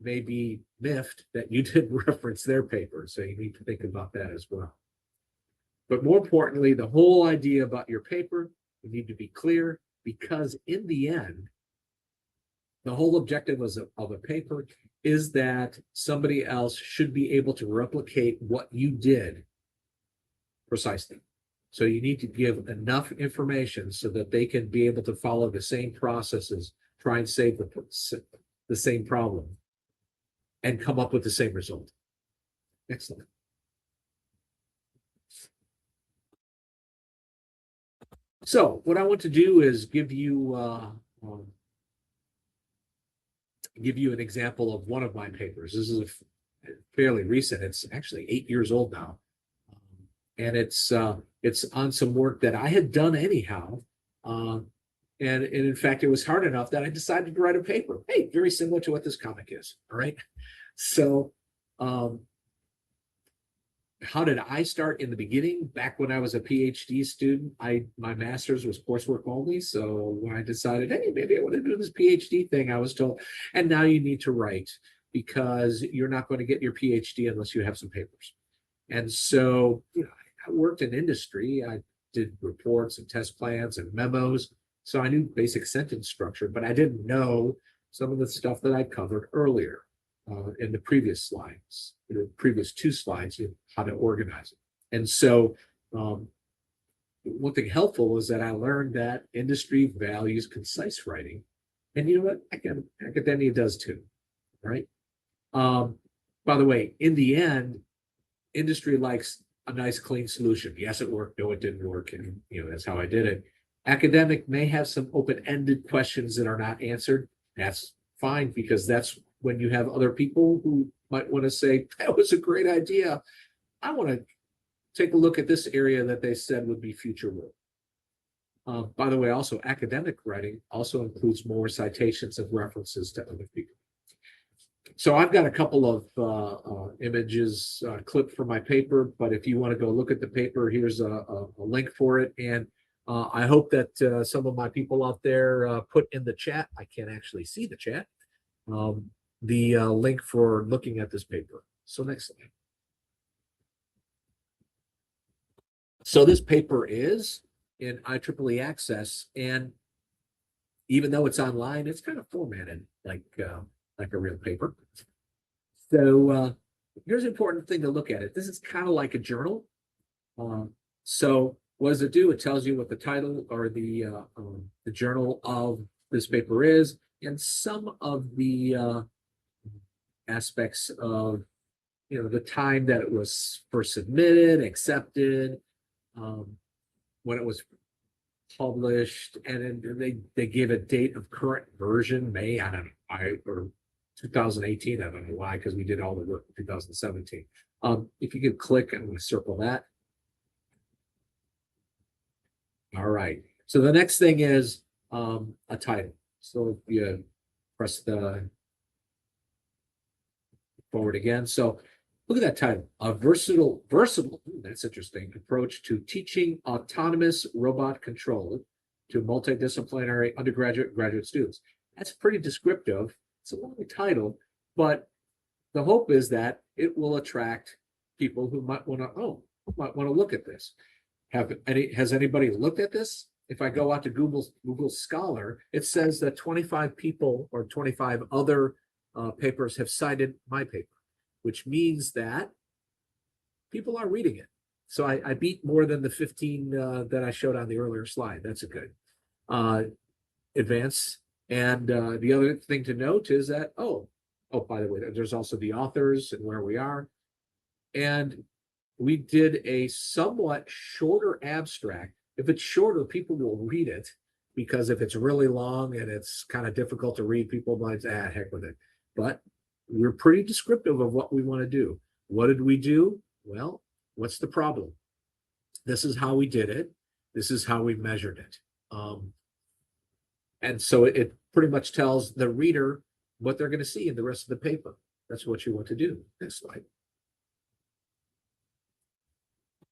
may be miffed that you didn't reference their paper. So you need to think about that as well. But more importantly, the whole idea about your paper, you need to be clear, because in the end, the whole objective of a paper is that somebody else should be able to replicate what you did precisely. So you need to give enough information so that they can be able to follow the same processes, try and save the same problem, and come up with the same result. Excellent. So what I want to do is give you an example of one of my papers. This is fairly recent. It's actually 8 years old now, and it's on some work that I had done anyhow. And in fact, it was hard enough that I decided to write a paper. Hey, very similar to what this comic is. All right. So how did I start in the beginning? Back when I was a PhD student, my master's was coursework only. So when I decided, hey, maybe I want to do this PhD thing, I was told, and now you need to write, because you're not going to get your PhD unless you have some papers. And so, I worked in industry. I did reports and test plans and memos. So I knew basic sentence structure, but I didn't know some of the stuff that I covered earlier in the previous slides, the previous 2 slides, how to organize it. And so one thing helpful was that I learned that industry values concise writing. And you know what? Academia does too, right? By the way, in the end, industry likes a nice, clean solution. Yes, it worked. No, it didn't work. And, that's how I did it. Academic may have some open-ended questions that are not answered. That's fine, because that's when you have other people who might want to say, that was a great idea. I want to take a look at this area that they said would be future work. By the way, also academic writing also includes more citations and references to other people. So I've got a couple of images clipped from my paper, but if you want to go look at the paper, here's a link for it. And I hope that some of my people out there put in the chat, I can't actually see the chat, the link for looking at this paper. So next slide. So this paper is in IEEE Access, and even though it's online, it's kind of formatted like a real paper. So here's an important thing to look at it. This is kind of like a journal. So what does it do? It tells you what the title or the journal of this paper is, and some of the aspects of the time that it was first submitted, accepted, when it was published, and then they give a date of current version, May, I don't know, or 2018, I don't know why, because we did all the work in 2017. If you could click, I'm going to circle that. All right. So the next thing is a title. So if you press the forward again. So look at that title, a versatile, that's interesting, approach to teaching autonomous robot control to multidisciplinary undergraduate and graduate students. That's pretty descriptive. It's a long title, but the hope is that it will attract people who might want to look at this. Has anybody looked at this? If I go out to Google Scholar, it says that 25 people or 25 other papers have cited my paper. which means that people are reading it. So I beat more than the 15 that I showed on the earlier slide. That's a good advance. And the other thing to note is that, oh, by the way, there's also the authors and where we are. And we did a somewhat shorter abstract. If it's shorter, people will read it, because if it's really long and it's kind of difficult to read, people might say, heck with it. But we're pretty descriptive of what we want to do. What did we do? Well, what's the problem? This is how we did it. This is how we measured it. And so it pretty much tells the reader what they're going to see in the rest of the paper. That's what you want to do. Next slide.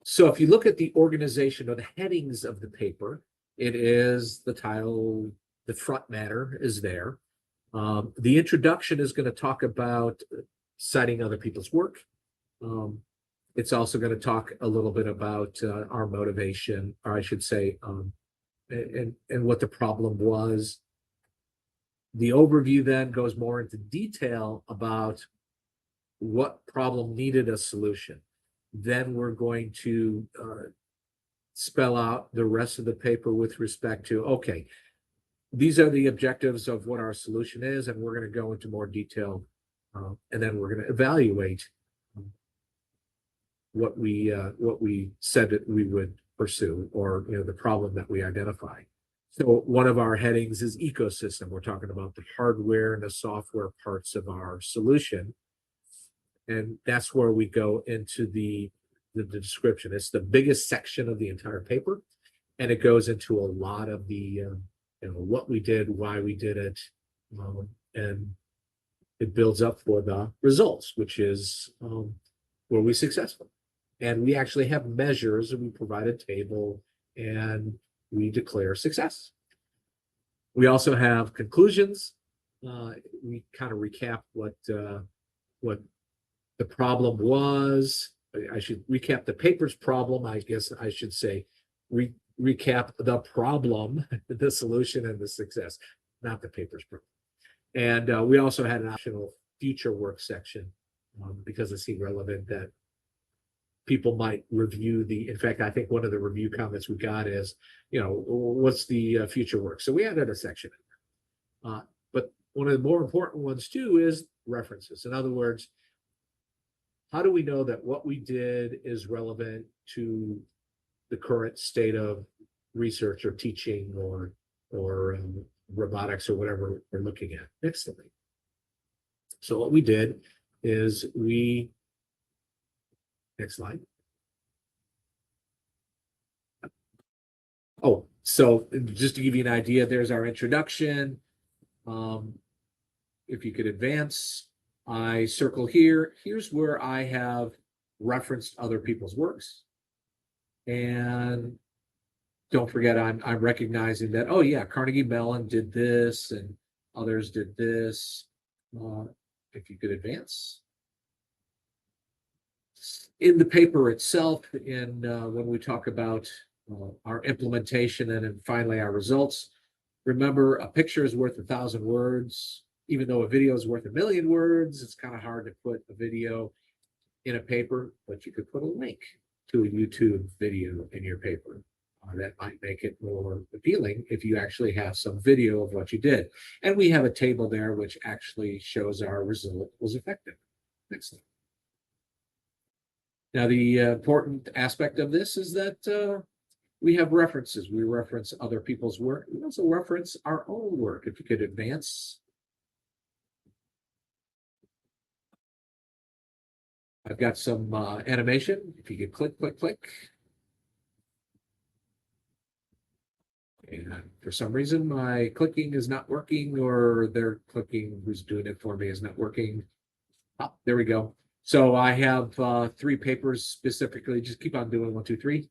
So if you look at the organization or the headings of the paper, it is the title, the front matter is there. The introduction is going to talk about citing other people's work. It's also going to talk a little bit about our motivation, or I should say, and what the problem was. The overview then goes more into detail about what problem needed a solution. Then we're going to spell out the rest of the paper with respect to, okay, these are the objectives of what our solution is, and we're going to go into more detail, and then we're going to evaluate what we said that we would pursue, or the problem that we identify. So one of our headings is ecosystem. We're talking about the hardware and the software parts of our solution. And that's where we go into the description. It's the biggest section of the entire paper. And it goes into a lot of the, what we did, why we did it. And it builds up for the results, which is, were we successful? And we actually have measures, and we provide a table, and we declare success. We also have conclusions. We kind of recap what the problem was. I should recap the paper's problem. I guess I should say recap the problem, the solution, and the success, not the paper's problem. And we also had an optional future work section because it seemed relevant that people might review in fact, I think one of the review comments we got is, what's the future work? So we added a section in there. But one of the more important ones too is references. In other words, how do we know that what we did is relevant to the current state of research or teaching or robotics or whatever we're looking at? Next slide. So what we did is next slide. Oh, so just to give you an idea, there's our introduction. If you could advance, I circle here. Here's where I have referenced other people's works. And don't forget, I'm recognizing that, oh yeah, Carnegie Mellon did this and others did this. If you could advance. In the paper itself, when we talk about our implementation and then finally our results, remember, a picture is worth 1,000 words. Even though a video is worth 1,000,000 words, it's kind of hard to put a video in a paper, but you could put a link to a YouTube video in your paper. That might make it more appealing if you actually have some video of what you did. And we have a table there which actually shows our result was effective. Next slide. Now, the important aspect of this is that we have references. We reference other people's work. We also reference our own work. If you could advance. I've got some animation. If you could click, click, click. And for some reason, my clicking is not working, or their clicking, who's doing it for me, is not working. Oh, there we go. So I have 3 papers specifically. Just keep on doing 1, 2, 3.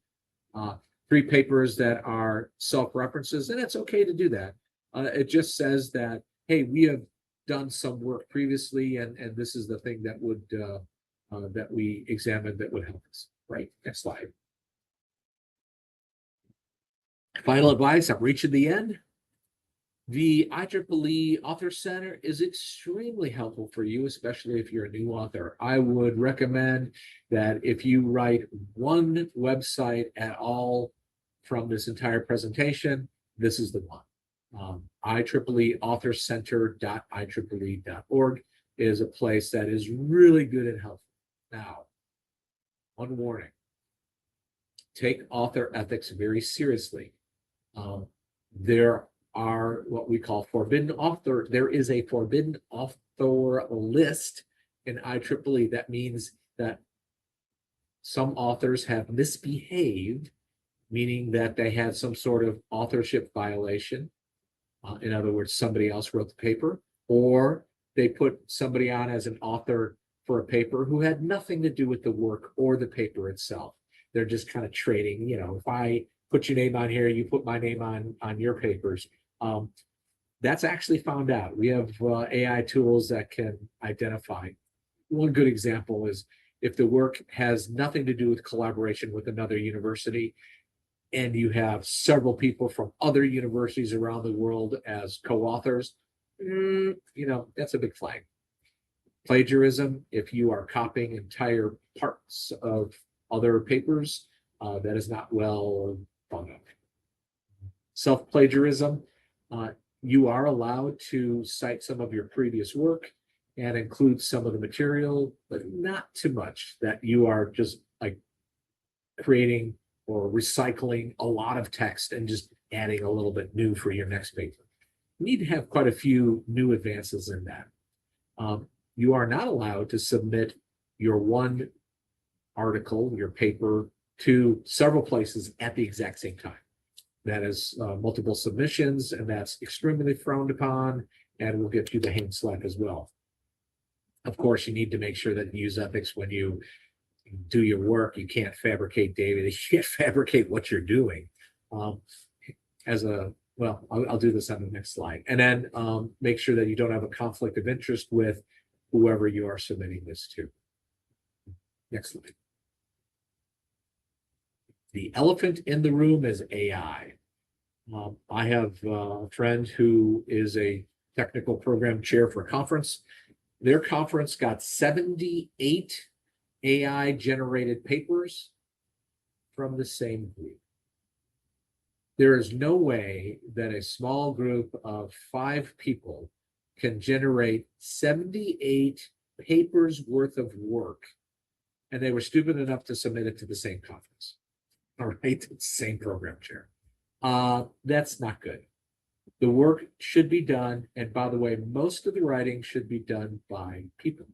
3 papers that are self-references, and it's okay to do that. It just says that, hey, we have done some work previously, and this is the thing that would that we examined that would help us. Right. Next slide. Final advice. I'm reaching the end. The IEEE Author Center is extremely helpful for you, especially if you're a new author. I would recommend that if you write one website at all from this entire presentation, this is the one. IEEE-authorcenter.ieee.org is a place that is really good and helpful. Now, one warning. Take author ethics very seriously. There are what we call forbidden author. There is a forbidden author list in IEEE. That means that some authors have misbehaved, meaning that they had some sort of authorship violation. In other words, somebody else wrote the paper, or they put somebody on as an author for a paper who had nothing to do with the work or the paper itself. They're just kind of trading. You know, if I put your name on here, you put my name on your papers. That's actually found out. We have AI tools that can identify. One good example is if the work has nothing to do with collaboration with another university, and you have several people from other universities around the world as co-authors, you know, that's a big flag. Plagiarism, if you are copying entire parts of other papers, that is not well thought of. Self-plagiarism, you are allowed to cite some of your previous work and include some of the material, but not too much that you are just like creating or recycling a lot of text and just adding a little bit new for your next paper. You need to have quite a few new advances in that. You are not allowed to submit your one article, your paper, to several places at the exact same time. That is multiple submissions, and that's extremely frowned upon, and will get you the hand slap as well. Of course, you need to make sure that you use ethics when you do your work. You can't fabricate data. You can't fabricate what you're doing. Well, I'll do this on the next slide. And then make sure that you don't have a conflict of interest with whoever you are submitting this to. Next slide. The elephant in the room is AI. I have a friend who is a technical program chair for a conference. Their conference got 78 AI generated papers from the same group. There is no way that a small group of 5 people can generate 78 papers worth of work, and they were stupid enough to submit it to the same conference. All right, same program chair. That's not good. The work should be done, and by the way, most of the writing should be done by people.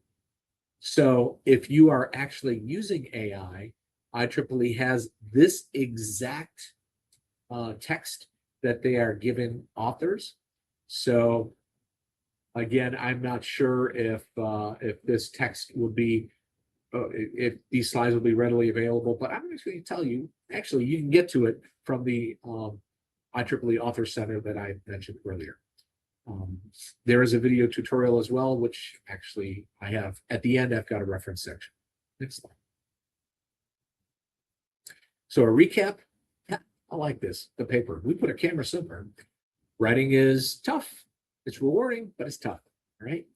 So if you are actually using AI, IEEE has this exact text that they are giving authors. So again, I'm not sure if this text will be, if these slides will be readily available, but I'm just going to tell you, actually, you can get to it from the IEEE Author Center that I mentioned earlier. There is a video tutorial as well, which actually I have at the end. I've got a reference section. Next slide. So a recap. Yeah, I like this. The paper. We put a camera somewhere. Writing is tough. It's rewarding, but it's tough. Right?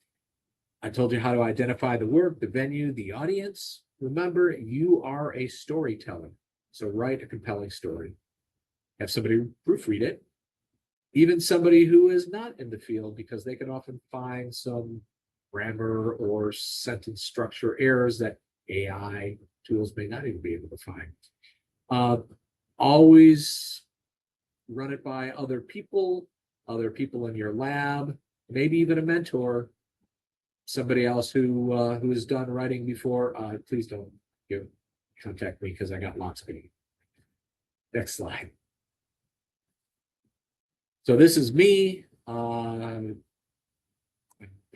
I told you how to identify the work, the venue, the audience. Remember, you are a storyteller. So write a compelling story. Have somebody proofread it. Even somebody who is not in the field, because they can often find some grammar or sentence structure errors that AI tools may not even be able to find. Always run it by other people in your lab, maybe even a mentor, somebody else who has done writing before. Please don't contact me because I got lots of it. Next slide. So this is me. I'm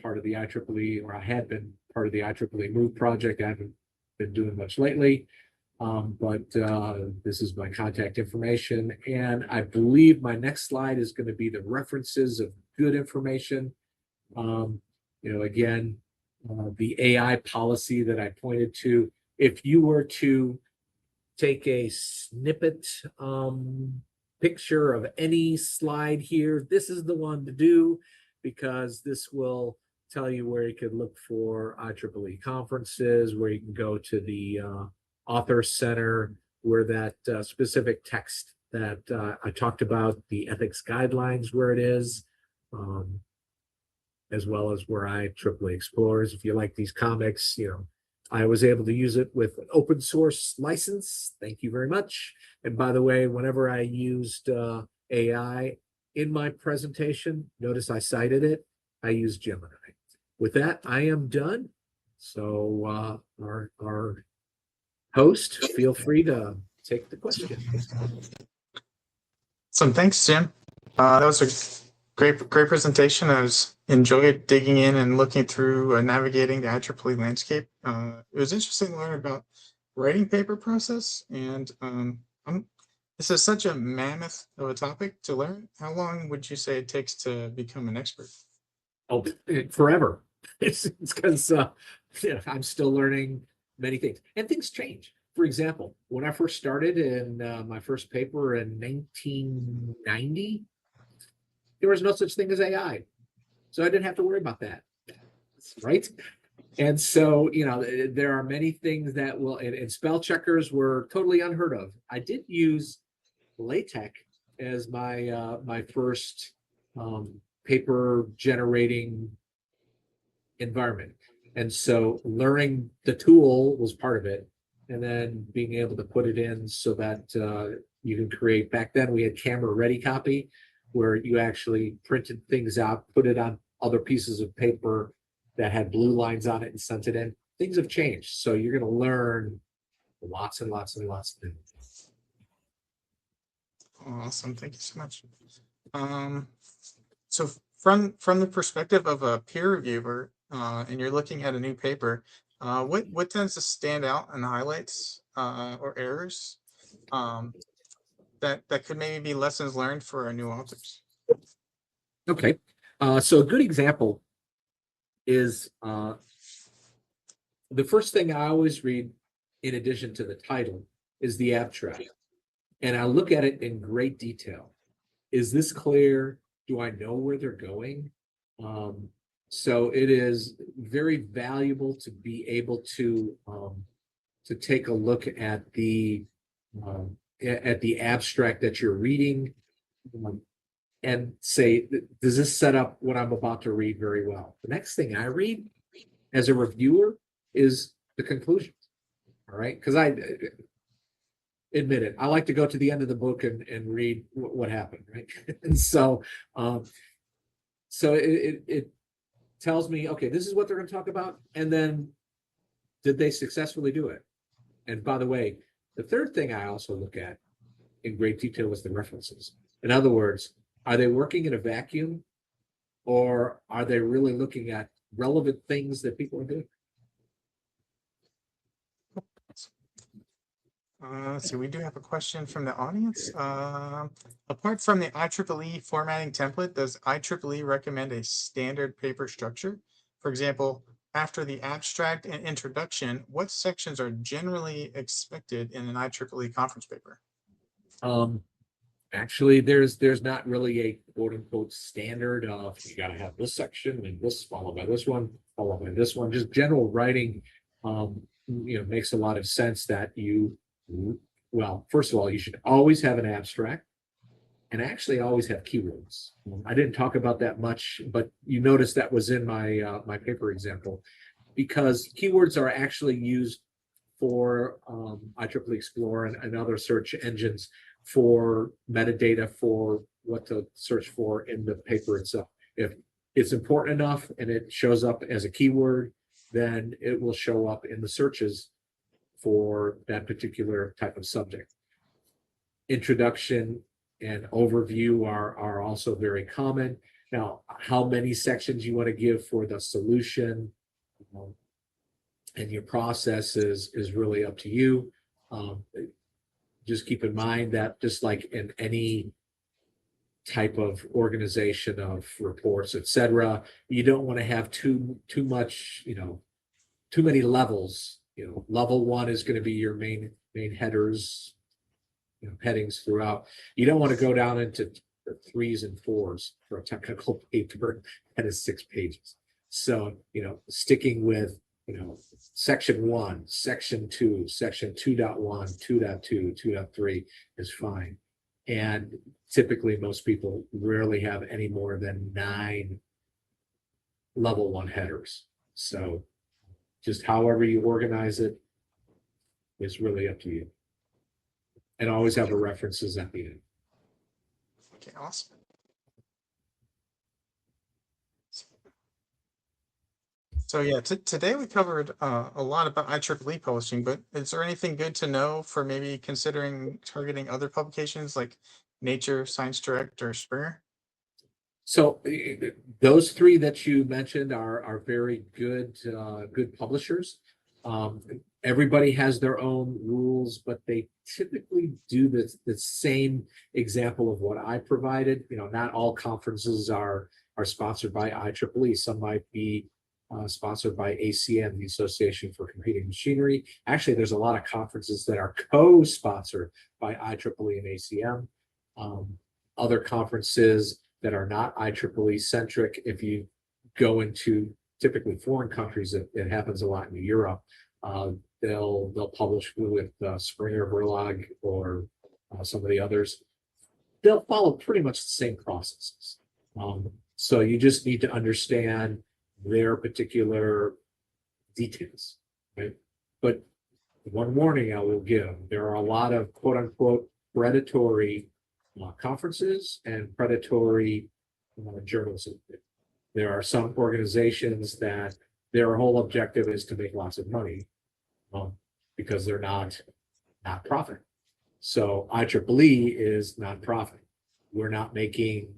part of the IEEE, or I had been part of the IEEE Move project. I haven't been doing much lately, but this is my contact information. And I believe my next slide is going to be the references of good information. You know, again, the AI policy that I pointed to, if you were to take a snippet picture of any slide here, this is the one to do, because this will tell you where you could look for IEEE conferences, where you can go to the Author Center, where that specific text that I talked about, the ethics guidelines, where it is, as well as where IEEE explores. If you like these comics, I was able to use it with an open source license. Thank you very much. And by the way, whenever I used AI in my presentation, notice I cited it, I used Gemini. With that, I am done. So our host, feel free to take the question. So thanks, Jim. That was a great presentation. I enjoyed digging in and looking through navigating the IEEE landscape. It was interesting to learn about writing paper process, and this is such a mammoth of a topic to learn. How long would you say it takes to become an expert? Oh, forever. It's because I'm still learning many things, and things change. For example, when I first started in my first paper in 1990, there was no such thing as AI. So I didn't have to worry about that, right? And so, there are many things that will, and spell checkers were totally unheard of. I did use LaTeX as my first paper generating environment. And so learning the tool was part of it. And then being able to put it in so that you can create, back then we had camera ready copy, where you actually printed things out, put it on other pieces of paper that had blue lines on it and sent it in. Things have changed. So you're going to learn lots and lots and lots of things. Awesome. Thank you so much. So from the perspective of a peer reviewer, and you're looking at a new paper, what tends to stand out in the highlights or errors that could maybe be lessons learned for our new authors? Okay, so a good example is the first thing I always read, in addition to the title, is the abstract. And I look at it in great detail. Is this clear? Do I know where they're going? So it is very valuable to be able to take a look at the abstract that you're reading, and say, does this set up what I'm about to read very well? The next thing I read as a reviewer is the conclusion. All right, because I admit it, I like to go to the end of the book and read what happened, right? And so it tells me, okay, this is what they're going to talk about, and then did they successfully do it? And by the way, the third thing I also look at in great detail is the references. In other words, are they working in a vacuum, or are they really looking at relevant things that people are doing? So we do have a question from the audience. Apart from the IEEE formatting template, does IEEE recommend a standard paper structure? For example, after the abstract and introduction, what sections are generally expected in an IEEE conference paper? Actually, there's not really a quote unquote standard of, you got to have this section and this followed by this one, followed by this one. Just general writing, makes a lot of sense that well, first of all, you should always have an abstract, and actually always have keywords. I didn't talk about that much, but you notice that was in my my paper example, because keywords are actually used for IEEE Explore and other search engines for metadata for what to search for in the paper itself. If it's important enough and it shows up as a keyword, then it will show up in the searches for that particular type of subject. Introduction and overview are also very common. Now, how many sections you want to give for the solution and your process is really up to you. Just keep in mind that, just like in any type of organization of reports, etc., you don't want to have too much, too many levels. Level one is going to be your main headers, headings throughout. You don't want to go down into the 3s and 4s for a technical paper that is 6 pages. So, sticking with, section 1, section 2, section 2.1, 2.2, 2.3 is fine. And typically most people rarely have any more than 9 level 1 headers. So just however you organize it is really up to you. And always have the references at the end. Okay, awesome. So yeah, today we covered a lot about IEEE publishing, but is there anything good to know for maybe considering targeting other publications like Nature, Science Direct, or Springer? So those 3 that you mentioned are very good good publishers. Everybody has their own rules, but they typically do the same example of what I provided. Not all conferences are sponsored by IEEE. Some might be sponsored by ACM, the Association for Computing Machinery. Actually, there's a lot of conferences that are co-sponsored by IEEE and ACM. Other conferences that are not IEEE centric, if you go into typically foreign countries, it happens a lot in Europe, they'll publish with Springer, Verlag, or some of the others. They'll follow pretty much the same processes. So you just need to understand their particular details, right? But one warning I will give, there are a lot of quote unquote predatory conferences and predatory journalism. There are some organizations that their whole objective is to make lots of money because they're not profit. So IEEE is nonprofit. We're not making,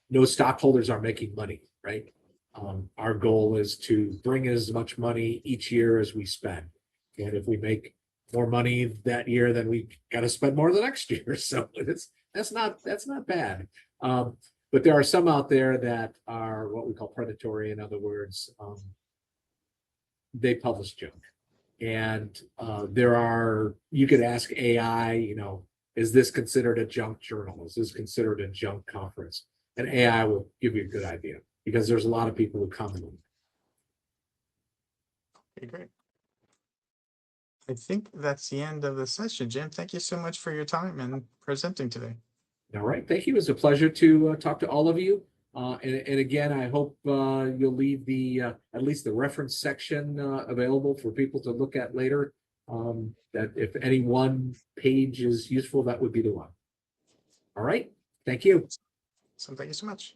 no stockholders are making money, right? Our goal is to bring as much money each year as we spend. And if we make more money that year, then we got to spend more the next year. So that's not bad. But there are some out there that are what we call predatory. In other words, they publish junk. And you could ask AI, is this considered a junk journal? Is this considered a junk conference? And AI will give you a good idea because there's a lot of people who comment on it. Okay, great. I think that's the end of the session. Jim, thank you so much for your time and presenting today. All right, thank you. It was a pleasure to talk to all of you. And again, I hope you'll leave at least the reference section available for people to look at later. That if any one page is useful, that would be the one. All right, thank you. So thank you so much.